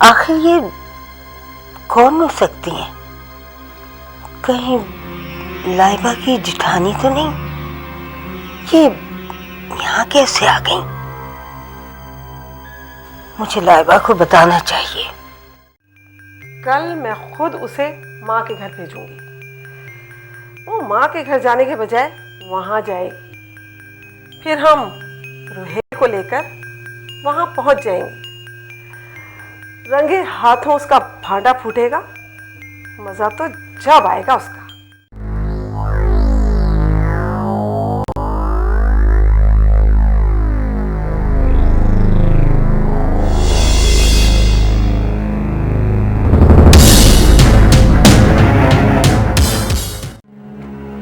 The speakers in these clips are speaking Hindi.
आखिर ये कौन हो सकती है? कहीं लाइबा की जिठानी तो नहीं? ये यहाँ कैसे आ गई? मुझे लाइबा को बताना चाहिए। कल मैं खुद उसे माँ के घर भेजूंगी। वो माँ के घर जाने के बजाय वहां जाएगी। फिर हम रुहेल को लेकर वहां पहुंच जाएंगे। रंगे हाथों उसका भांडा फूटेगा। मजा तो जब आएगा उसका।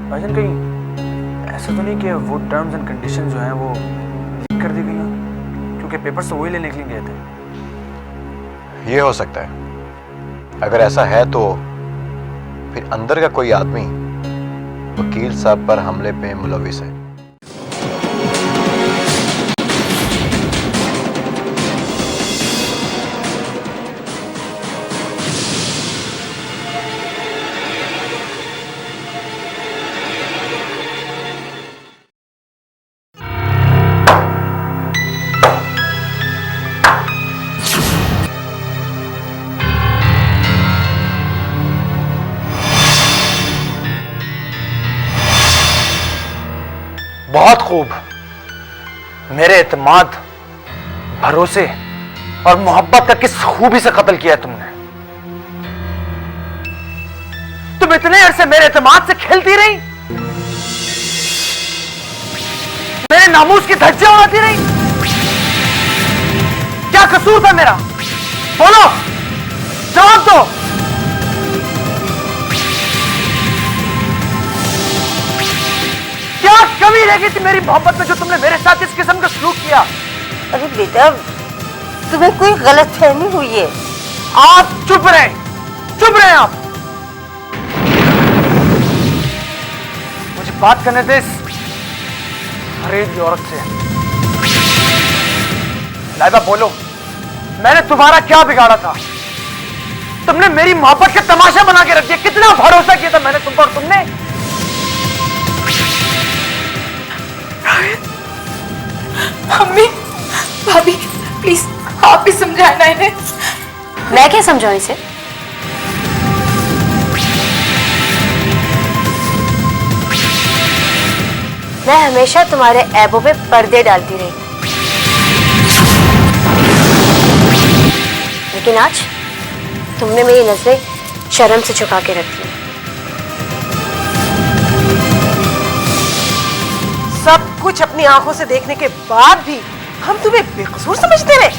भाईजान कहीं ऐसा तो नहीं कि वो टर्म्स एंड कंडीशन जो हैं वो लीक कर दी गई हैं? क्योंकि पेपर्स तो वही लेने के लिए गए थे। ये हो सकता है। अगर ऐसा है तो फिर अंदर का कोई आदमी वकील साहब पर हमले पे मुलविस है। बहुत खूब। मेरे एतमाद, भरोसे और मोहब्बत का किस खूबी से कत्ल किया तुमने। तुम इतने अरसे मेरे एतमाद से खेलती रही, मेरे नामूस की धज्जियां उड़ाती रही। क्या कसूर था मेरा? बोलो, जवाब दो। क्या कमी रह गई थी मेरी मोहब्बत में जो तुमने मेरे साथ इस किस्म का सलूक किया? अरे बेटा, तुम्हें कोई गलतफहमी हुई है। आप चुप रहे, चुप रहे आप। मुझे बात करने दे इस फरेबी औरत से। लाइबा बोलो, मैंने तुम्हारा क्या बिगाड़ा था? तुमने मेरी मोहब्बत का तमाशा बना के रख दिया। कितना भरोसा किया था मैंने तुम पर। तुमने मम्मी, भाभी, प्लीज आप भी समझाना इन्हें। मैं क्या समझाऊं इसे? मैं हमेशा तुम्हारे ऐबों पे पर्दे डालती रही, लेकिन आज तुमने मेरी नजरें शर्म से झुका के रख दी। सब कुछ अपनी आंखों से देखने के बाद भी हम तुम्हें बेकसूर समझते रहे।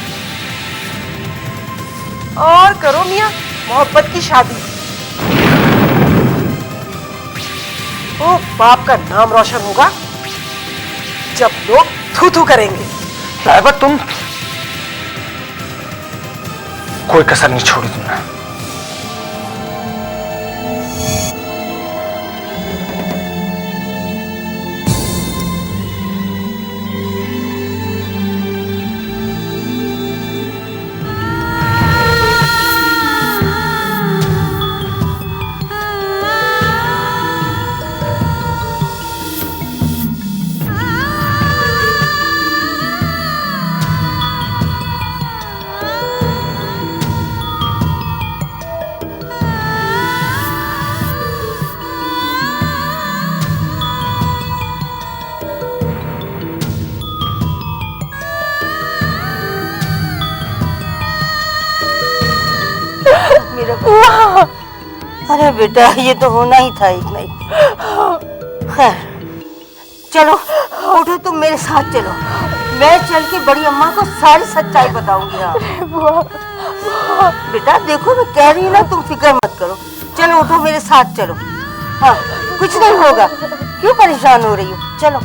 और करो मियां मोहब्बत की शादी। ओ बाप का नाम रोशन होगा जब लोग थू थू करेंगे। लाइबा, तुम कोई कसर नहीं छोड़ी तुमने। अरे बेटा, ये तो होना ही था एक ना एक। खैर, चलो उठो, तुम मेरे साथ चलो। मैं चल के बड़ी अम्मा को सारी सच्चाई बताऊंगी। हाँ बेटा, देखो मैं कह रही हूँ ना, तुम फिक्र मत करो। चलो उठो, मेरे साथ चलो। हाँ, कुछ नहीं होगा। क्यों परेशान हो रही हो? चलो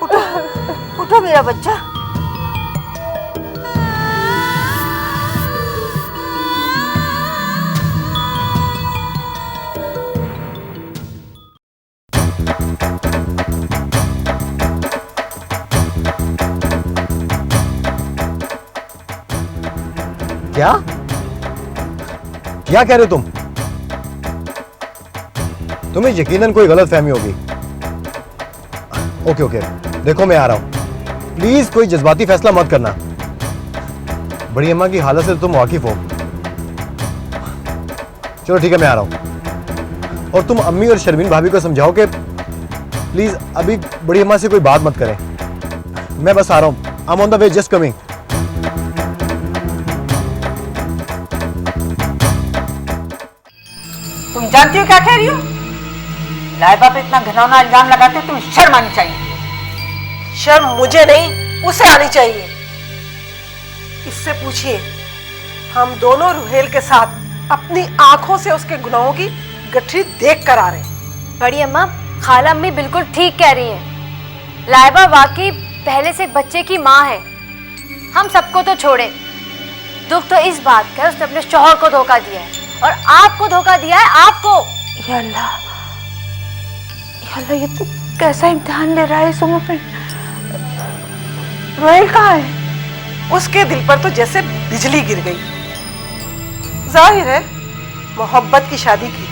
उठो, उठो मेरा बच्चा। क्या क्या कह रहे हो तुम? तुम्हें यकीनन कोई गलत फहमी होगी। ओके ओके, देखो मैं आ रहा हूं। प्लीज कोई जज्बाती फैसला मत करना। बड़ी अम्मा की हालत से तुम वाकिफ हो। चलो ठीक है, मैं आ रहा हूं। और तुम अम्मी और शर्मीन भाभी को समझाओ कि प्लीज अभी बड़ी अम्मा से कोई बात मत करें। मैं बस आ रहा हूं। I am on the way, just coming. तुम जानती हो क्या कह रही हो? लाइबा पे इतना घिनौना इल्जाम लगाते हो, तुम्हें शर्म आनी चाहिए। शर्म मुझे नहीं, उसे आनी चाहिए। इससे पूछिए, हम दोनों रुहेल के साथ अपनी आंखों से उसके गुनाहों की गठरी देख कर आ रहे हैं। बड़ी अम्मा, खाला अम्मी बिल्कुल ठीक कह रही हैं। लाइबा वाकई पहले से बच्चे की माँ है। हम सबको तो छोड़े, दुख तो इस बात का उसने अपने शौहर को धोखा दिया है, और आपको धोखा दिया है, आपको। या अल्लाह, ये तो कैसा इम्तिहान ले रहा है इस उम्र में। रोहेल कहाँ है? उसके दिल पर तो जैसे बिजली गिर गई। जाहिर है मोहब्बत की शादी की थी,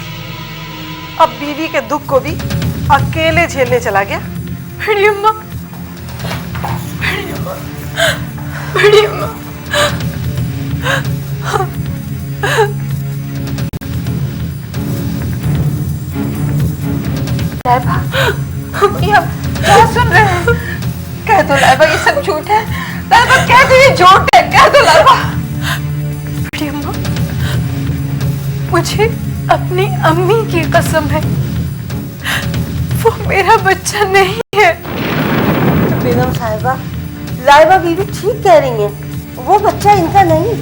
अब बीवी के दुख को भी अकेले झेलने चला गया। बड़ी अम्मा, बड़ी अम्मा। लाइबा, ये आप क्या सुन रहे हैं? कह दो लाइबा, ये सब झूठ है। लाइबा कह दो, ये झूठ है, कह दो लाइबा। बड़ी अम्मा, मुझे अपनी अम्मी की कसम है, वो मेरा बच्चा नहीं है। बेगम साहिबा, लाइबा बीवी ठीक कह रही हैं, वो बच्चा इनका नहीं।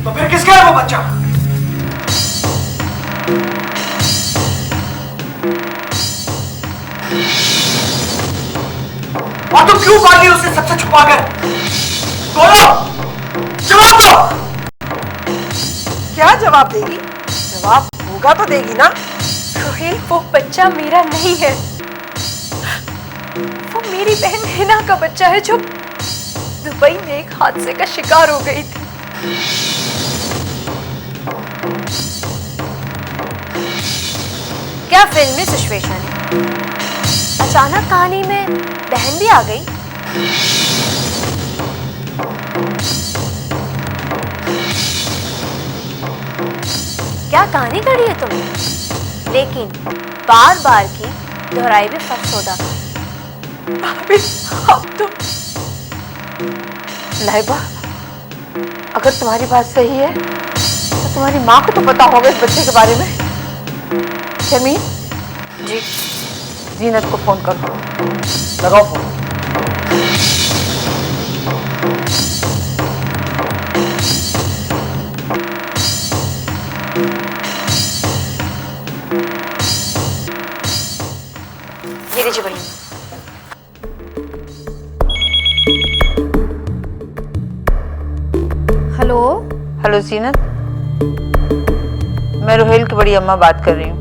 तो फिर किसका है वो बच्चा? और तुम क्यों पाली उसे सबसे छुपा कर? बोलो, जवाब दो। क्या जवाब देगी? जवाब होगा तो देगी ना। रोहेल, वो बच्चा मेरा नहीं है, वो मेरी बहन हिना का बच्चा है, जो दुबई में एक हादसे का शिकार हो गई थी। क्या फिल्मी सिचुएशन है? अचानक कहानी में बहन भी आ गई। क्या कहानी करी है तुमने? लेकिन बार बार की दोहराई भी फर्क सौदा का। भाभी, अब तो लाइबा, अगर तुम्हारी बात सही है तो तुम्हारी माँ को तो पता होगा इस बच्चे के बारे में। शमीन जी, जीनत को फोन करो। लगाओ फोन। ये लीजिए बड़ी। हेलो। हेलो जीनत, मैं रोहेल की बड़ी अम्मा बात कर रही हूँ।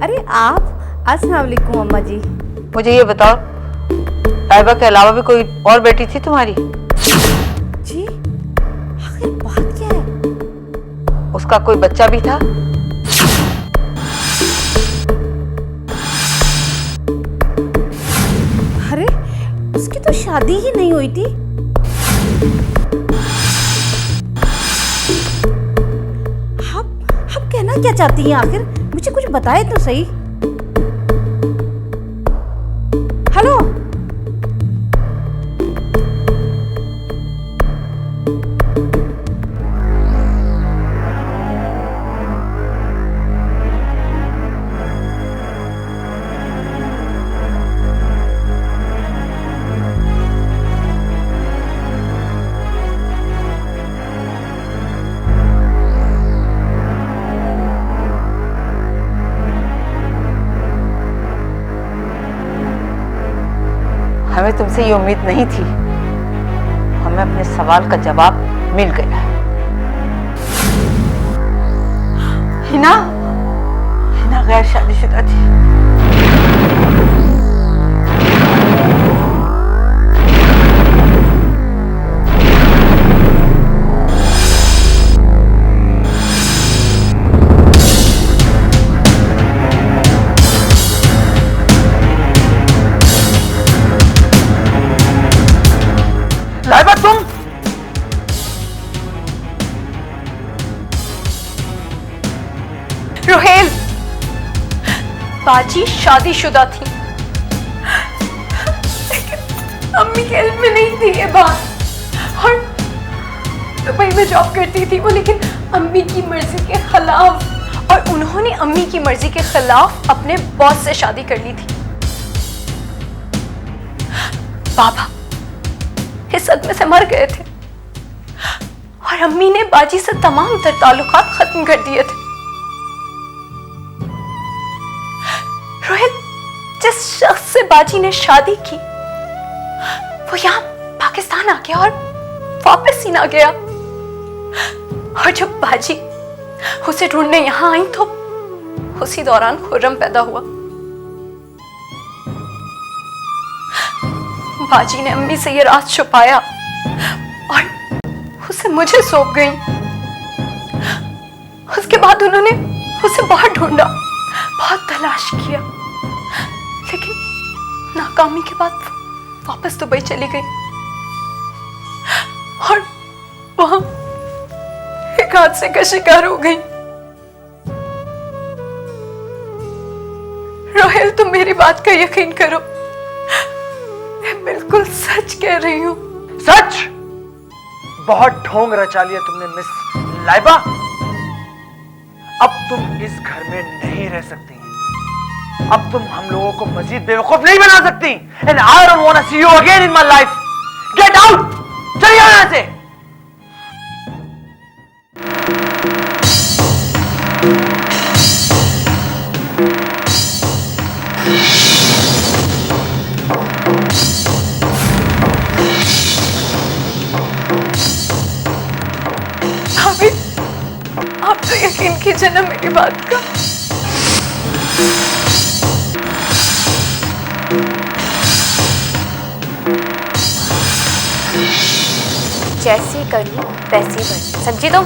अरे आप, अस्सलाम वालेकुम अम्मा जी। मुझे ये बताओ, लाइबा के अलावा भी कोई और बेटी थी तुम्हारी? जी, आखिर बात क्या है? उसका कोई बच्चा भी था? अरे उसकी तो शादी ही नहीं हुई थी। आप कहना क्या चाहती हैं आखिर? मुझे कुछ बताए तो सही। हेलो। हमें तुमसे ये उम्मीद नहीं थी। हमें अपने सवाल का जवाब मिल गया। हिना गैर शादीशुदा थी। रोहेल, बाजी शादीशुदा थी, लेकिन अम्मी के इल्म में नहीं थी ये बात। और दुबई में जॉब करती थी वो, लेकिन अम्मी की मर्जी के खिलाफ, और उन्होंने अम्मी की मर्जी के खिलाफ अपने बॉस से शादी कर ली थी। बाबा इस सदमे से मर गए थे और अम्मी ने बाजी से तमाम तर ताल्लुकात खत्म कर दिए थे। रोहित, जिस शख्स से बाजी ने शादी की वो यहाँ पाकिस्तान आ गया और वापस ही ना गया। और जब बाजी उसे ढूंढने यहाँ आई तो उसी दौरान खुर्रम पैदा हुआ। बाजी ने अम्मी से ये राज छुपाया और उसे मुझे सौंप गई। उसके बाद उन्होंने उसे बहुत ढूंढा, बहुत तलाश किया, लेकिन नाकामी के बाद वापस दुबई चली गई और वहां एक हादसे का शिकार हो गई। रोहेल, तुम मेरी बात का यकीन करो, मैं बिल्कुल सच कह रही हूं। सच? बहुत ढोंग रचा लिया तुमने मिस लाइबा। अब तुम इस घर में नहीं रह सकती। अब तुम हम लोगों को मजीद बेवकूफ नहीं बना सकती। And I don't want to see you again in my life. Get out! चलिए यहां से। भाभी, आप तो यकीन कीजिए ना मेरी बात का। जैसी करनी वैसी बनी, समझी तुम?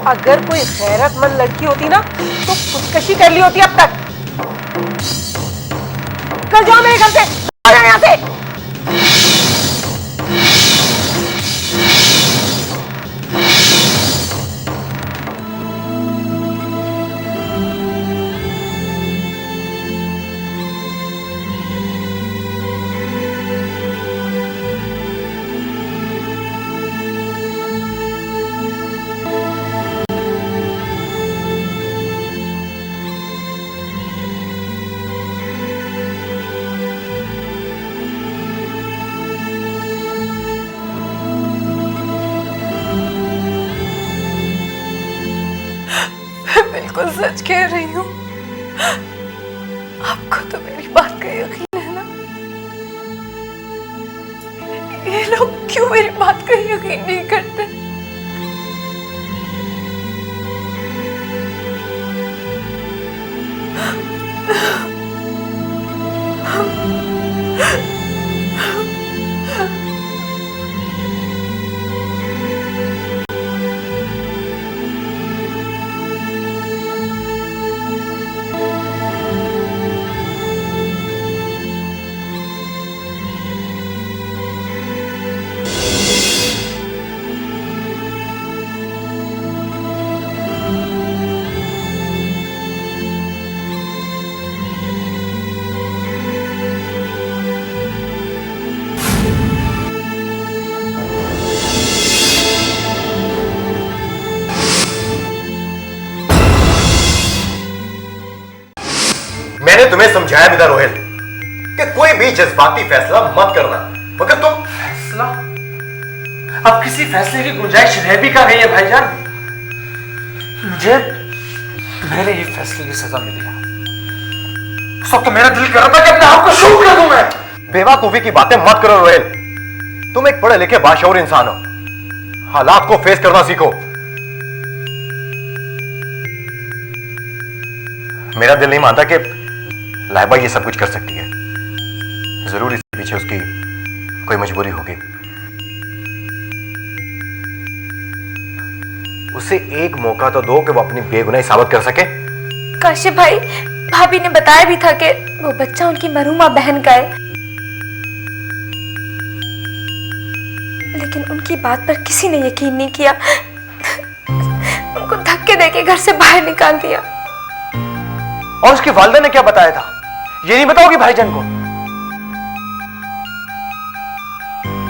अगर कोई गैरतमंद लड़की होती ना तो खुदकशी कर ली होती अब तक। कल जाओ मेरे घर से, आ जाओ यहाँ से। बिल्कुल सच कह रही हूँ। आपको तो मेरी बात का यकीन है ना? ये लोग क्यों मेरी बात का यकीन नहीं करते? मैंने तुम्हें समझाया भी था रोहिल कि कोई भी जज्बाती फैसला मत करना, मगर तुम फैसला? अब किसी फैसले की गुंजाइश रह भी कहाँ गई है भाईजान? मुझे मेरे ही फैसले की सजा मिली है। उस वक्त तो मेरा दिल कर रहा था कि अपने आप को शूट कर दूं मैं। बेवकूफी की बातें मत करो रोहिल, तुम एक पढ़े लिखे बाशऊर इंसान हो, हालात को फेस करना सीखो। मेरा दिल नहीं मानता कि लाइबा ये सब कुछ कर सकती है। जरूर इसके पीछे उसकी कोई मजबूरी होगी। उसे एक मौका तो दो कि वो अपनी बेगुनाही साबित कर सके। काशिफ भाई, भाभी ने बताया भी था कि वो बच्चा उनकी मरहूमा बहन का है, लेकिन उनकी बात पर किसी ने यकीन नहीं किया। उनको लेके घर से बाहर निकाल दिया। और उसकी वालिदा ने क्या बताया था, ये नहीं बताओगी भाईजान को?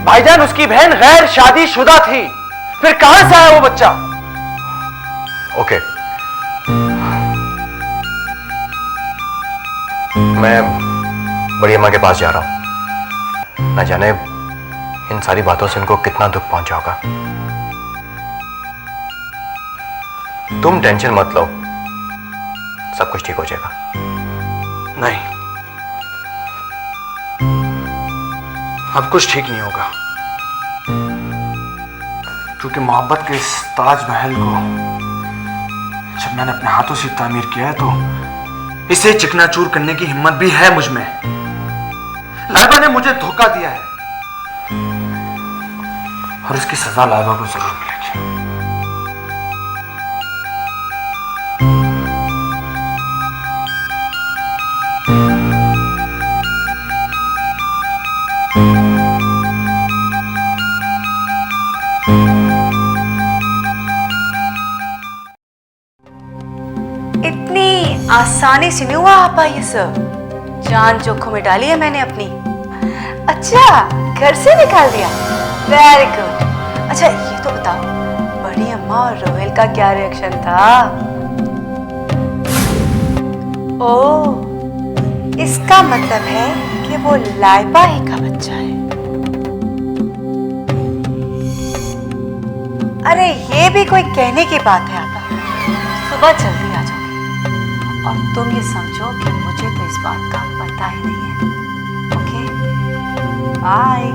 भाईजान, उसकी बहन गैर शादीशुदा थी, फिर कहां से आया वो बच्चा? ओके, मैं बड़ी अम्मा के पास जा रहा हूं। न जाने इन सारी बातों से उनको कितना दुख पहुंचा होगा। तुम टेंशन मत लो, सब कुछ ठीक हो जाएगा। नहीं, अब कुछ ठीक नहीं होगा, क्योंकि मोहब्बत के इस ताजमहल को जब मैंने अपने हाथों से तामीर किया है तो इसे चिकनाचूर करने की हिम्मत भी है मुझ में। लाइबा ने मुझे धोखा दिया है और इसकी सजा लाइबा को जरूर मिलेगी। इतनी आसानी से नहीं हुआ आपा ये सब। जान जोखों में डाली है मैंने अपनी। अच्छा, घर से निकाल दिया, वेरी गुड। अच्छा ये तो बताओ, बड़ी अम्मा और रोहेल का क्या रिएक्शन था? ओह, इसका मतलब है कि वो लाइबा ही का बच्चा है। अरे ये भी कोई कहने की बात है आपा। सुबह जल्दी आ जाओगे और तुम ये समझो कि मुझे तो इस बात का पता ही नहीं है। Okay, bye.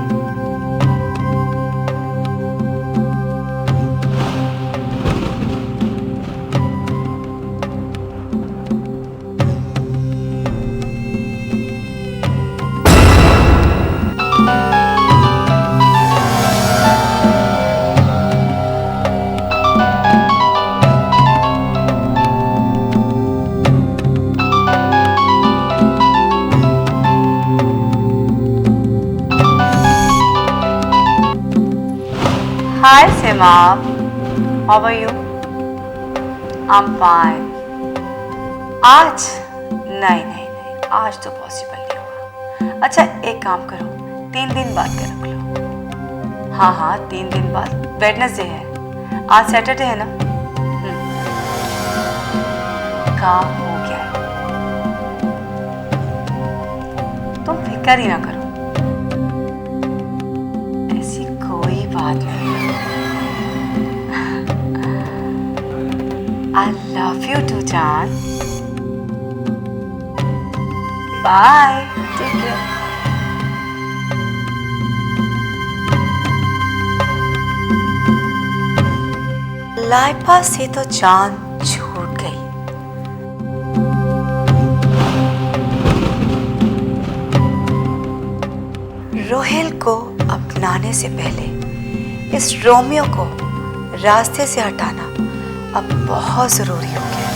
Hi Simam, how are you? I'm fine. आज नहीं, आज तो पॉसिबल नहीं होगा। अच्छा एक काम करो, 3 दिन बाद का रख लो। हाँ 3 दिन बाद, वेडनेसडे है, आज सैटरडे है ना। काम हो गया है, तुम फिक्र ही ना करो, ऐसी कोई बात नहीं। I love you too, John. Bye. Take care. Laiba से तो जान छूट गई। रोहेल को अपनाने से पहले इस रोमियो को रास्ते से हटाना अब बहुत जरूरी हो गया।